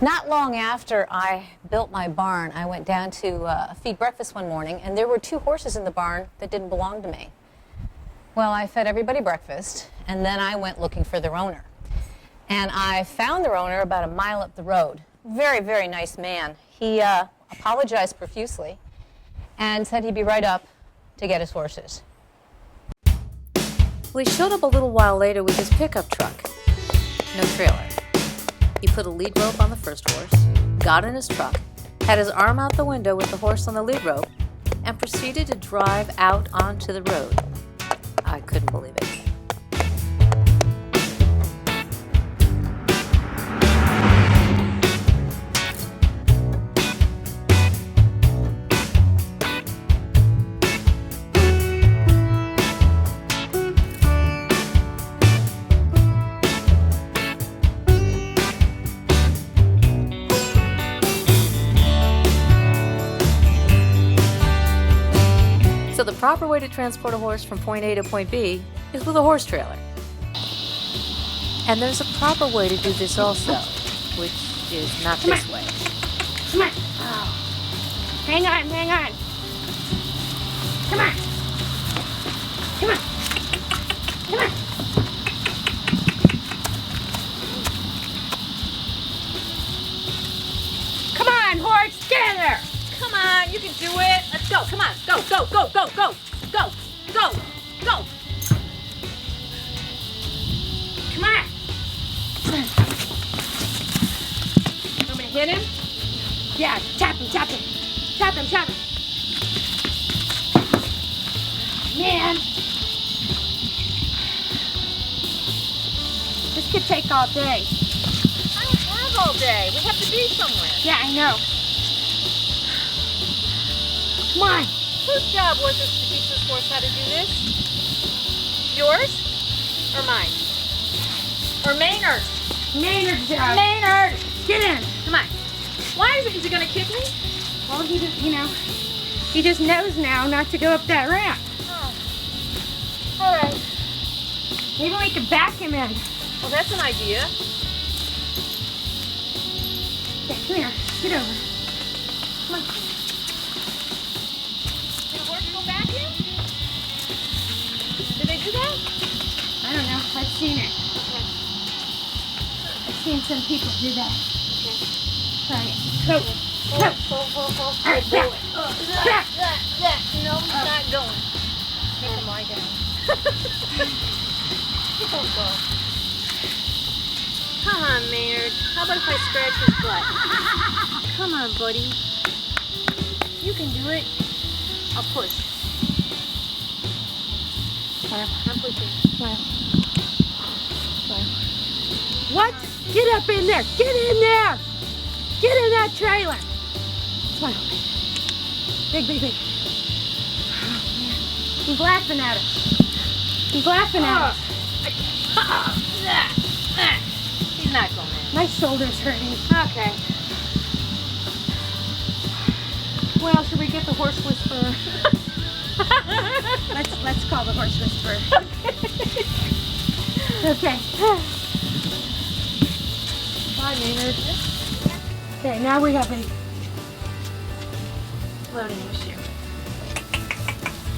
Not long after I built my barn, I went down to feed breakfast one morning, and there were 2 horses in the barn that didn't belong to me. Well, I fed everybody breakfast, and then I went looking for their owner. And I found their owner about a mile up the road. Very, very nice man. He apologized profusely and said he'd be right up to get his horses. Well, he showed up a little while later with his pickup truck. No trailer. He put a lead rope on the first horse, got in his truck, had his arm out the window with the horse on the lead rope, and proceeded to drive out onto the road. I couldn't believe it. So the proper way to transport a horse from point A to point B is with a horse trailer. And there's a proper way to do this also, which is not this way. Come on. Oh. Hang on, hang on. Come on. Come on. Come on. Come on, horse, get in there. Come on, you can do it. Let's go. Come on. Go, go, go, go, go. Go, go, go. Come on. Want me to hit him? Yeah, tap him, tap him. Tap him, tap him. Man. This could take all day. I don't have all day. We have to be somewhere. Yeah, I know. Come on. Whose job was it to teach this horse how to do this? Yours? Or mine? Or Maynard's? Maynard's job. Maynard! Get in. Come on. Why is he gonna kick me? Well, he just, he just knows now not to go up that ramp. Oh. All right. Maybe we could back him in. Well, that's an idea. Yeah, come here. Get over. Come on. Did the horse go back in? Did they do that? I don't know. I've seen it. Okay. I've seen some people do that. Okay. Try it. Go. Go. Alright, back. Back. No, he's not going. Make him lie down. Don't go. Come on, Maynard. How about if I scratch his butt? Come on, buddy. You can do it. I'll push. Smile. I'm pushing. Smile. Smile. What? Get up in there. Get in there. Get in that trailer. Smile. Big, big, big. Oh, man. He's laughing at us. He's laughing at us. He's not going in. My shoulder's hurting. Okay. Well, should we get the horse whisperer? let's call the horse whisperer. Okay. Bye, Maynard. Okay, now we have a loading issue.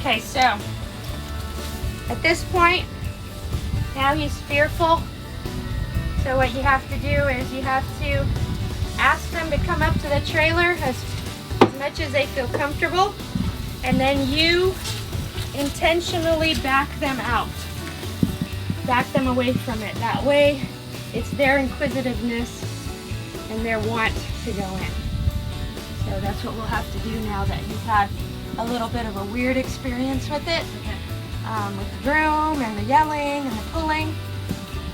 Okay, so at this point, now he's fearful. So what you have to do is you have to ask them to come up to the trailer as much as they feel comfortable, and then you intentionally back them out. Back them away from it. That way, it's their inquisitiveness and their want to go in. So that's what we'll have to do now that you've had a little bit of a weird experience with it, with the groom and the yelling and the pulling.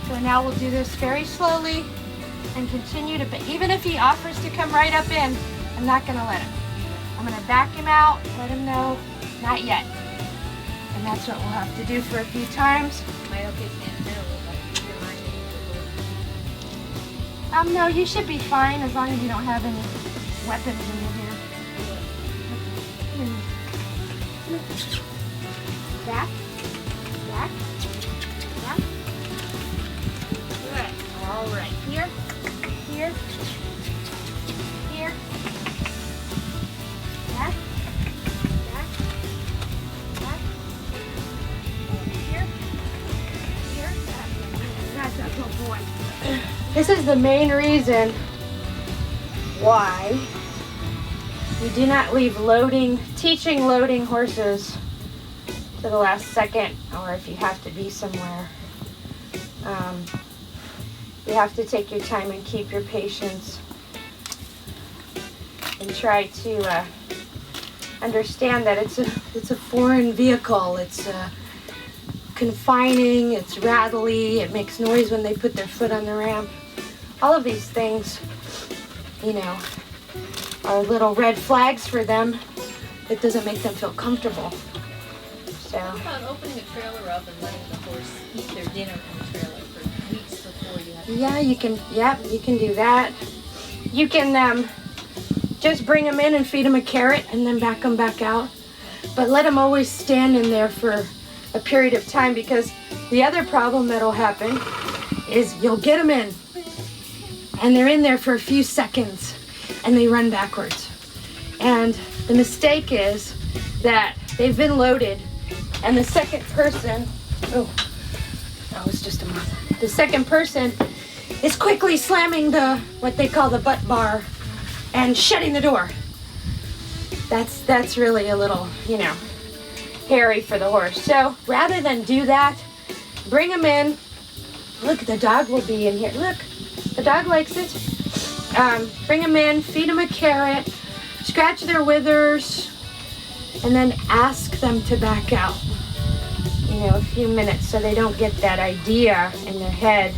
So now we'll do this very slowly and continue to, even if he offers to come right up in, I'm not gonna let him. I'm gonna back him out, let him know, not yet. And that's what we'll have to do for a few times. Am I okay standing there? No, you should be fine as long as you don't have any weapons in your hand. Back, back, back. Good. All right. Here, here, boy. This is the main reason why you do not leave teaching loading horses to the last second, or if you have to be somewhere. You have to take your time and keep your patience and try to understand that it's a foreign vehicle. It's confining, it's rattly, it makes noise when they put their foot on the ramp. All of these things, you know, are little red flags for them. It doesn't make them feel comfortable. So. What about opening a trailer up and letting the horse eat their dinner in the trailer for weeks before you have to? Yeah, you can do that. You can just bring them in and feed them a carrot and then back them back out. But let them always stand in there for a period of time, because the other problem that'll happen is you'll get them in and they're in there for a few seconds and they run backwards. And the mistake is that they've been loaded and the second person, oh, that was just a moth. The second person is quickly slamming what they call the butt bar and shutting the door. That's really a little, you know, hairy for the horse. So rather than do that, bring them in. Look, the dog will be in here. Look, the dog likes it. Bring them in, feed them a carrot, scratch their withers, and then ask them to back out. You know, a few minutes so they don't get that idea in their head.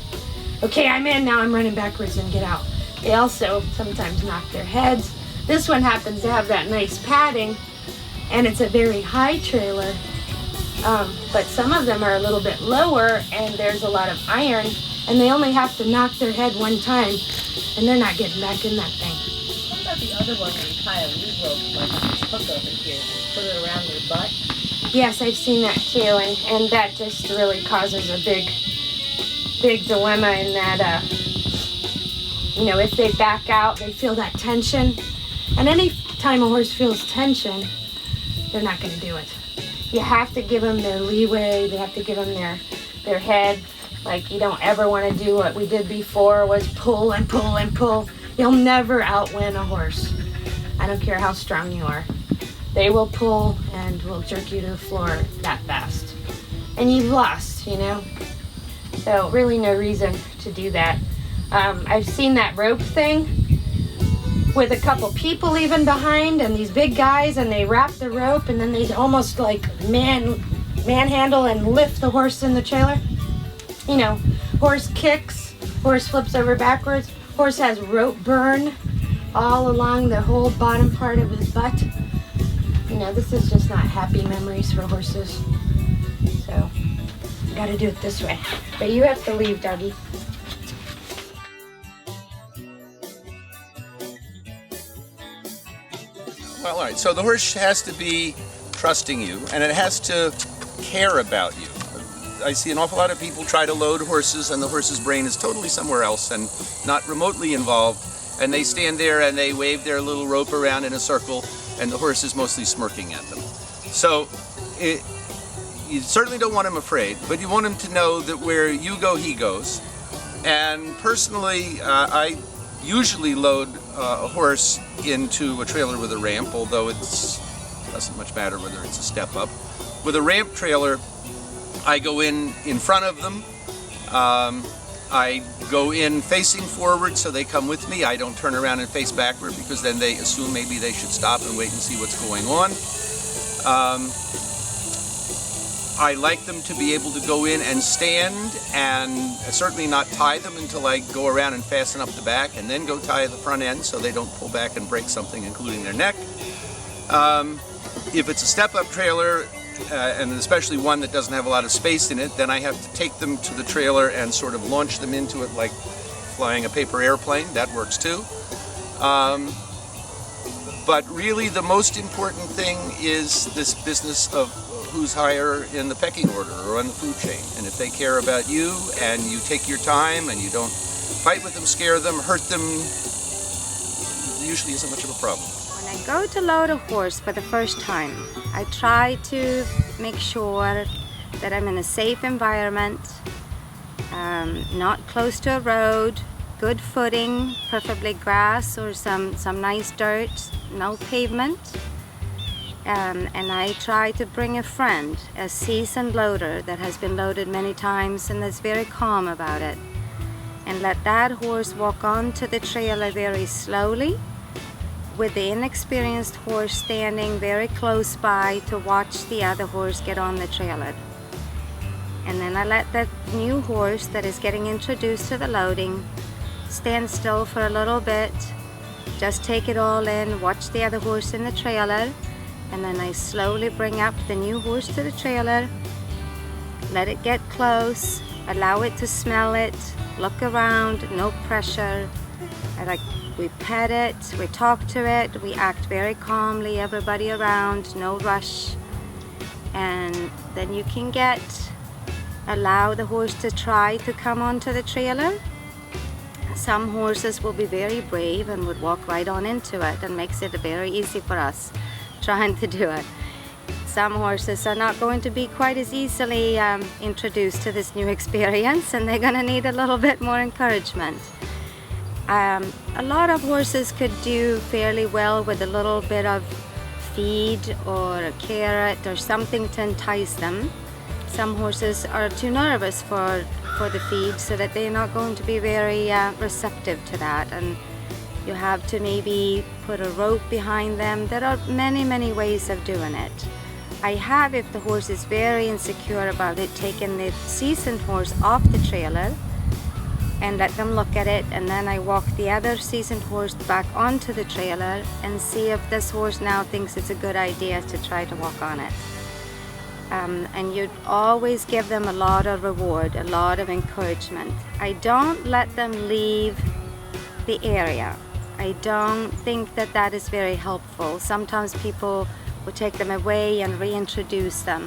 Okay, I'm in, now I'm running backwards and get out. They also sometimes knock their heads. This one happens to have that nice padding, and it's a very high trailer. But some of them are a little bit lower, and there's a lot of iron, and they only have to knock their head one time, and they're not getting back in that thing. What about the other one where you tie a lead rope like this hook over here, put it around their butt? Yes, I've seen that too, and that just really causes a big dilemma in that, you know, if they back out, they feel that tension. And any time a horse feels tension, they're not going to do it. You have to give them their leeway. You have to give them their head. Like, you don't ever want to do what we did before, was pull and pull and pull. You'll never outwin a horse. I don't care how strong you are. They will pull and will jerk you to the floor that fast. And you've lost, you know? So really no reason to do that. I've seen that rope thing with a couple people even behind and these big guys, and they wrap the rope and then they almost like manhandle and lift the horse in the trailer. You know, horse kicks, horse flips over backwards, horse has rope burn all along the whole bottom part of his butt. You know, this is just not happy memories for horses. So, you gotta do it this way. But you have to leave, doggy. Well, all right, so the horse has to be trusting you, and it has to care about you. I see an awful lot of people try to load horses, and the horse's brain is totally somewhere else and not remotely involved, and they stand there and they wave their little rope around in a circle, and the horse is mostly smirking at them. So you certainly don't want him afraid, but you want him to know that where you go, he goes. And personally, I usually load a horse into a trailer with a ramp, although it doesn't much matter whether it's a step up. With a ramp trailer, I go in front of them. I go in facing forward so they come with me. I don't turn around and face backward, because then they assume maybe they should stop and wait and see what's going on. I like them to be able to go in and stand, and certainly not tie them until I go around and fasten up the back, and then go tie the front end so they don't pull back and break something, including their neck. If it's a step-up trailer, and especially one that doesn't have a lot of space in it, then I have to take them to the trailer and sort of launch them into it like flying a paper airplane. That works too. But really the most important thing is this business of who's higher in the pecking order or on the food chain. And if they care about you and you take your time and you don't fight with them, scare them, hurt them, it usually isn't much of a problem. When I go to load a horse for the first time, I try to make sure that I'm in a safe environment not close to a road, good footing, preferably grass or some nice dirt, no pavement. And I try to bring a friend, a seasoned loader that has been loaded many times and that's very calm about it. And let that horse walk onto the trailer very slowly, with the inexperienced horse standing very close by to watch the other horse get on the trailer. And then I let that new horse that is getting introduced to the loading stand still for a little bit, just take it all in, watch the other horse in the trailer, and then I slowly bring up the new horse to the trailer, let it get close, allow it to smell it, look around, no pressure. We pet it, we talk to it, we act very calmly, everybody around, no rush. And then you can allow the horse to try to come onto the trailer. Some horses will be very brave and would walk right on into it, and makes it very easy for us trying to do it. Some horses are not going to be quite as easily introduced to this new experience, and they're going to need a little bit more encouragement. A lot of horses could do fairly well with a little bit of feed or a carrot or something to entice them. Some horses are too nervous for the feed, so that they're not going to be very receptive to that, and you have to maybe put a rope behind them. There are many ways of doing it. I have, if the horse is very insecure about it, taken the seasoned horse off the trailer and let them look at it, and then I walk the other seasoned horse back onto the trailer and see if this horse now thinks it's a good idea to try to walk on it. And you'd always give them a lot of reward, a lot of encouragement. I don't let them leave the area. I don't think that is very helpful. Sometimes people will take them away and reintroduce them.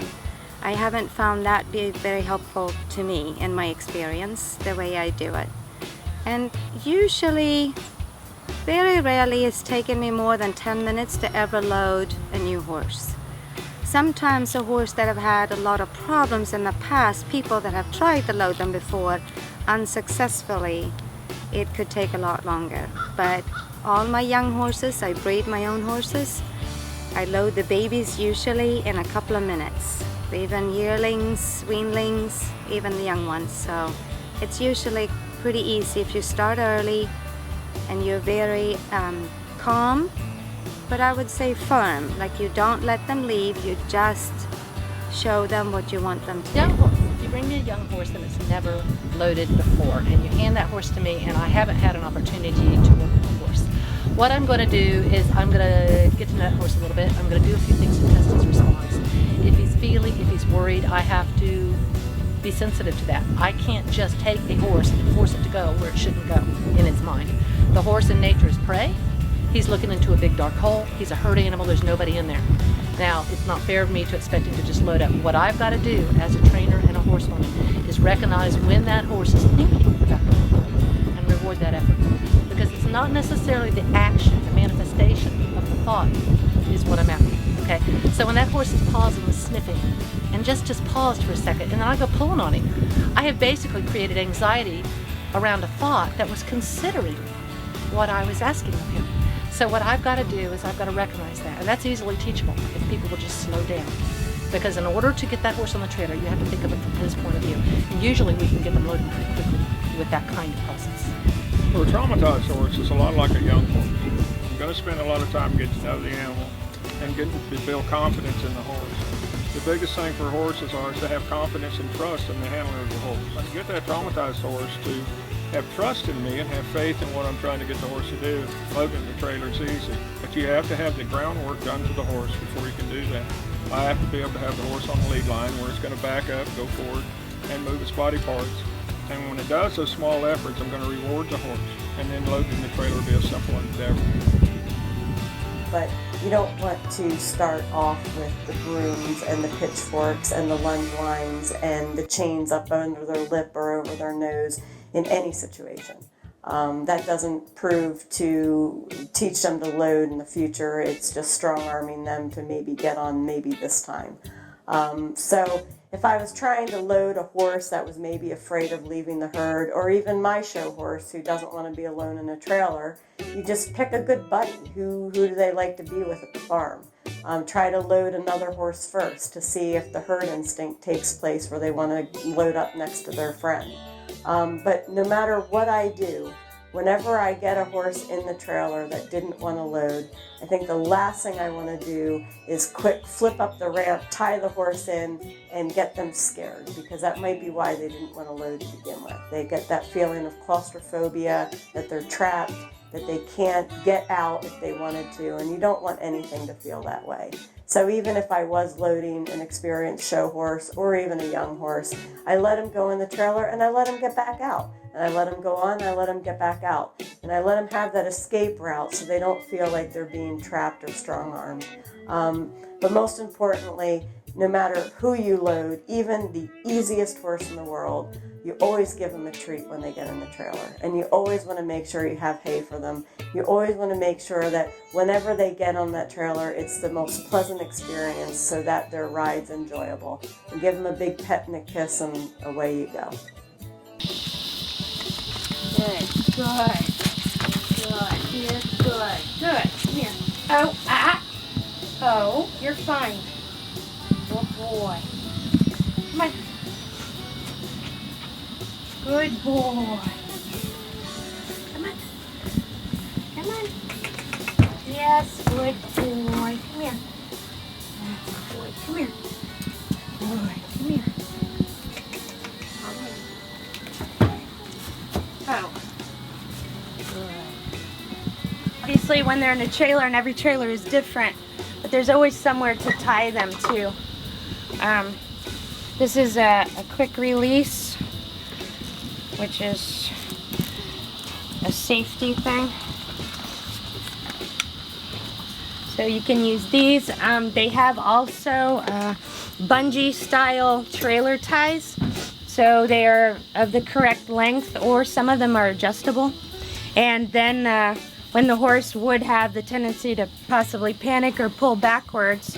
I haven't found that be very helpful to me in my experience, the way I do it. And usually, very rarely, it's taken me more than 10 minutes to ever load a new horse. Sometimes a horse that have had a lot of problems in the past, people that have tried to load them before unsuccessfully, it could take a lot longer. But all my young horses, I breed my own horses, I load the babies usually in a couple of minutes. Even yearlings, weanlings, even the young ones. So it's usually pretty easy if you start early and you're very calm, but I would say firm. Like, you don't let them leave, you just show them what you want them to do. Young horse. If you bring me a young horse that has never loaded before, and you hand that horse to me, and I haven't had an opportunity to work with the horse, what I'm going to do is I'm going to get to know that horse a little bit. I'm going to do a few things to test his response. If he's worried, I have to be sensitive to that. I can't just take a horse and force it to go where it shouldn't go in its mind. The horse in nature is prey. He's looking into a big dark hole. He's a herd animal. There's nobody in there. Now, it's not fair of me to expect him to just load up. What I've got to do as a trainer and a horsewoman is recognize when that horse is thinking about going and reward that effort. Because it's not necessarily the action, the manifestation of the thought is what I'm after. Okay? So when that horse is pausing and sniffing, and just paused for a second, and then I go pulling on him, I have basically created anxiety around a thought that was considering what I was asking of him. So what I've got to do is I've got to recognize that, and that's easily teachable if people will just slow down. Because in order to get that horse on the trailer, you have to think of it from his point of view. And usually we can get them loaded pretty quickly with that kind of process. Well, a traumatized horse is a lot like a young horse. You're going to spend a lot of time getting to know the animal and getting to build confidence in the horse. The biggest thing for horses is to have confidence and trust in the handler of the horse. I can get that traumatized horse to have trust in me and have faith in what I'm trying to get the horse to do. Loading the trailer is easy, but you have to have the groundwork done to the horse before you can do that. I have to be able to have the horse on the lead line where it's going to back up, go forward, and move its body parts. And when it does those small efforts, I'm going to reward the horse, and then loading the trailer will be a simple endeavor. But you don't want to start off with the brooms and the pitchforks and the lunge lines and the chains up under their lip or over their nose in any situation. That doesn't prove to teach them to load in the future. It's just strong-arming them to maybe get on maybe this time. So If I was trying to load a horse that was maybe afraid of leaving the herd, or even my show horse who doesn't want to be alone in a trailer, you just pick a good buddy. Who do they like to be with at the farm? Try to load another horse first to see if the herd instinct takes place where they want to load up next to their friend. But no matter what I do, whenever I get a horse in the trailer that didn't want to load, I think the last thing I want to do is quick flip up the ramp, tie the horse in, and get them scared, because that might be why they didn't want to load to begin with. They get that feeling of claustrophobia, that they're trapped, that they can't get out if they wanted to, and you don't want anything to feel that way. So even if I was loading an experienced show horse or even a young horse, I let him go in the trailer and I let him get back out. And I let him go on, and I let him get back out. And I let him have that escape route so they don't feel like they're being trapped or strong-armed. But most importantly, no matter who you load, even the easiest horse in the world, you always give them a treat when they get in the trailer. And you always want to make sure you have hay for them. You always want to make sure that whenever they get on that trailer, it's the most pleasant experience so that their ride's enjoyable. And give them a big pet and a kiss, and away you go. Good. You're good. Good. Come here. Oh, Oh, you're fine. Good boy. Come on. Good boy. Come on. Come on. Yes, good boy. Come here. That's good. Come here. Good. Come here. Oh. Obviously, when they're in a trailer, and every trailer is different, but there's always somewhere to tie them to. This is a quick release, which is a safety thing. So you can use these. They have also bungee style trailer ties. So they are of the correct length, or some of them are adjustable. And then when the horse would have the tendency to possibly panic or pull backwards,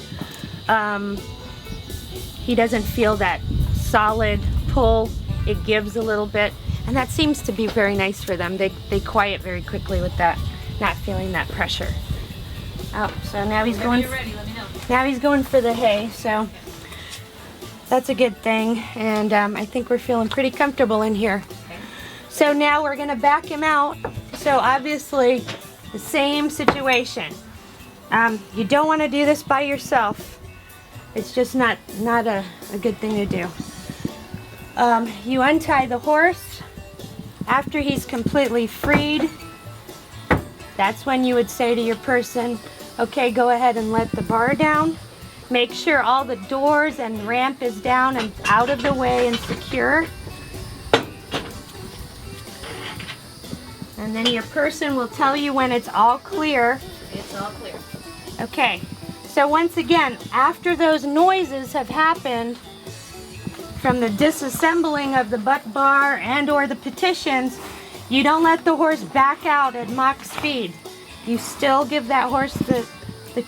he doesn't feel that solid pull. It gives a little bit, and that seems to be very nice for them. They quiet very quickly with that, not feeling that pressure. Oh, so now he's going. You're ready, let me know. Now he's going for the hay, so that's a good thing, and I think we're feeling pretty comfortable in here. Okay. So now we're gonna back him out. So obviously, the same situation. You don't want to do this by yourself. It's just not a good thing to do. You untie the horse after he's completely freed. That's when you would say to your person, okay, go ahead and let the bar down. Make sure all the doors and ramp is down and out of the way and secure. And then your person will tell you when it's all clear. It's all clear. Okay, so once again, after those noises have happened from the disassembling of the butt bar and or the petitions, you don't let the horse back out at mach speed. You still give that horse the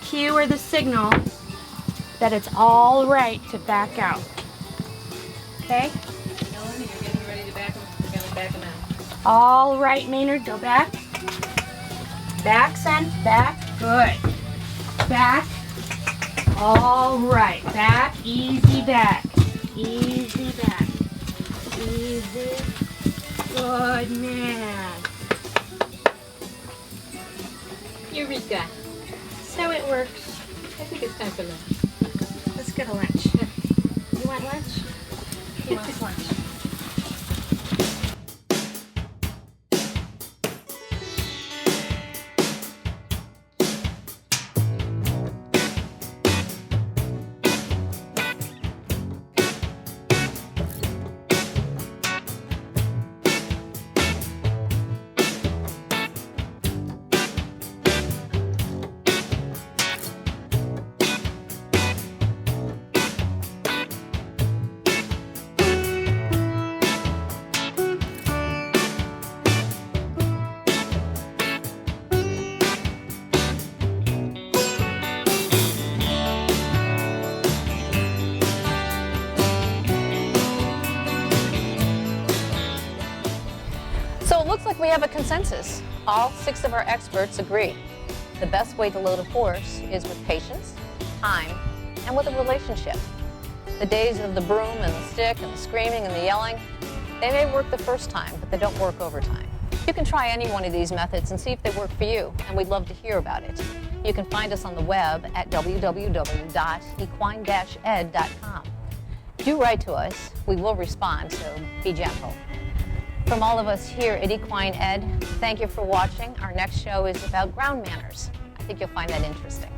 cue or the signal that it's all right to back out. Okay? You're getting ready to back him. We're going to back him out. All right, Maynard, go back. Back, son, back. Good. Back. All right, back, easy back. Easy back. Easy. Good man. Eureka. So it works. I think it's time for lunch. Let's get a lunch. You want lunch? He wants lunch. we have a consensus. All 6 of our experts agree. The best way to load a horse is with patience, time, and with a relationship. The days of the broom and the stick and the screaming and the yelling, they may work the first time, but they don't work over time. You can try any one of these methods and see if they work for you, and we'd love to hear about it. You can find us on the web at www.equine-ed.com. Do write to us. We will respond, so be gentle. From all of us here at Equine Ed, thank you for watching. Our next show is about ground manners. I think you'll find that interesting.